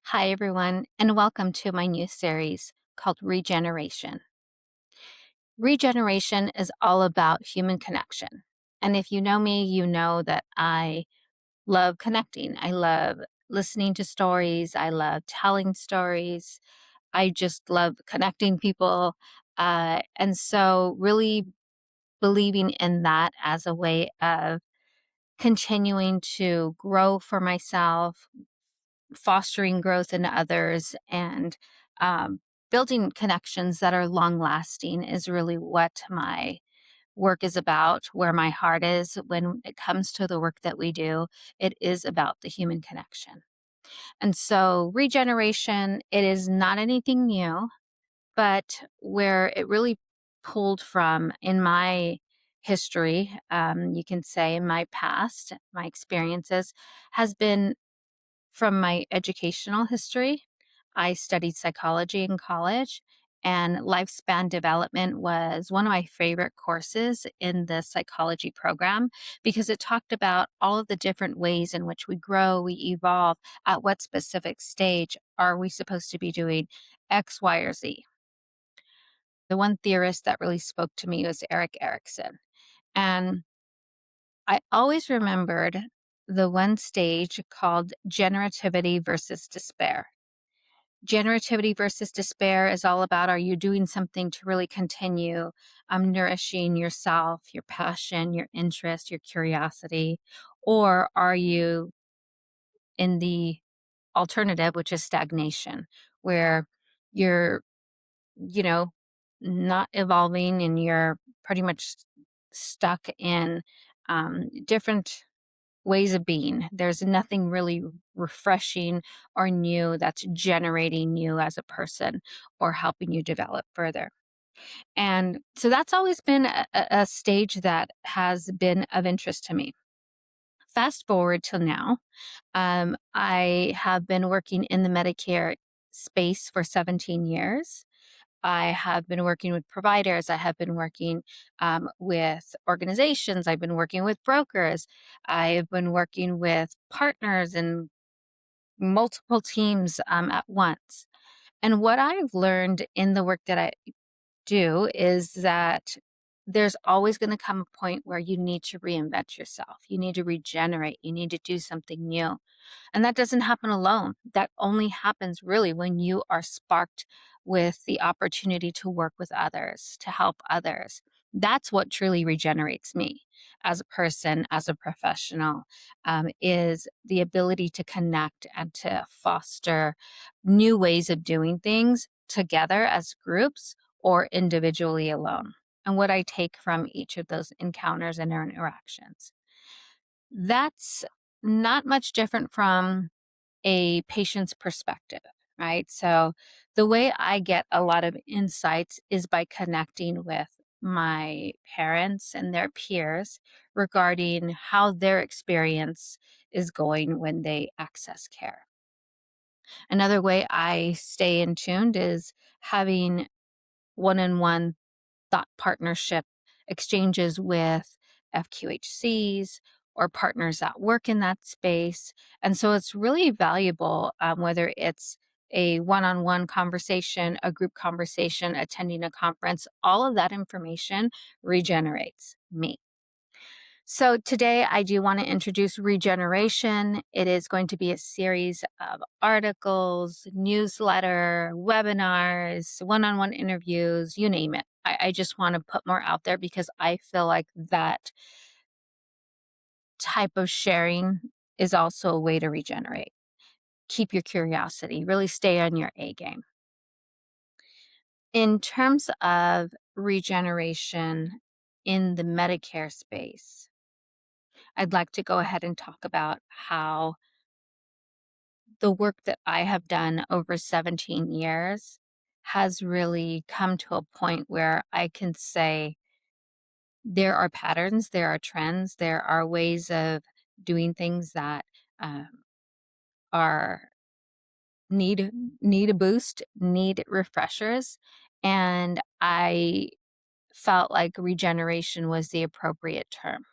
Hi, everyone, and welcome to my new series called Regeneration. Regeneration is all about human connection. And if you know me, you know that I love connecting. I love listening to stories. I love telling stories. I just love connecting people. And so, really believing in that as a way of continuing to grow for myself, fostering growth in others, and um, building connections that are long lasting is really what my work is about, where my heart is when it comes to the work that we do. It is about the human connection. And so, regeneration, it is not anything new, but where it really pulled from in my history, you can say in my past, my experiences, has been from my educational history. I studied psychology in college, and lifespan development was one of my favorite courses in the psychology program because it talked about all of the different ways in which we grow, we evolve, at what specific stage are we supposed to be doing X, Y, or Z. The one theorist that really spoke to me was Eric Erickson. And I always remembered the one stage called generativity versus despair. Generativity versus despair is all about, are you doing something to really continue nourishing yourself, your passion, your interest, your curiosity? Or are you in the alternative, which is stagnation, where you're, you know, not evolving and you're pretty much stuck in different ways of being. There's nothing really refreshing or new that's generating you as a person or helping you develop further. And so that's always been a stage that has been of interest to me. Fast forward till now, I have been working in the Medicare space for 17 years. I have been working with providers. I have been working with organizations. I've been working with brokers. I've been working with partners and multiple teams at once. And what I've learned in the work that I do is that there's always going to come a point where you need to reinvent yourself. You need to regenerate. You need to do something new. And that doesn't happen alone. That only happens really when you are sparked with the opportunity to work with others, to help others. That's what truly regenerates me as a person, as a professional, is the ability to connect and to foster new ways of doing things together as groups or individually alone. And what I take from each of those encounters and interactions. That's not much different from a patient's perspective, right? So the way I get a lot of insights is by connecting with my parents and their peers regarding how their experience is going when they access care. Another way I stay in tuned is having one-on-one thought partnership exchanges with FQHCs or partners that work in that space. And so it's really valuable, whether it's a one on one conversation, a group conversation, attending a conference, all of that information regenerates me. So today I do want to introduce Regeneration. It is going to be a series of articles, newsletter, webinars, one-on-one interviews, you name it. I just want to put more out there because I feel like that type of sharing is also a way to regenerate. Keep your curiosity, really stay on your A game. In terms of regeneration in the Medicare space, I'd like to go ahead and talk about how the work that I have done over 17 years has really come to a point where I can say there are patterns, there are trends, there are ways of doing things that um, are need a boost, need refreshers, and I felt like regeneration was the appropriate term.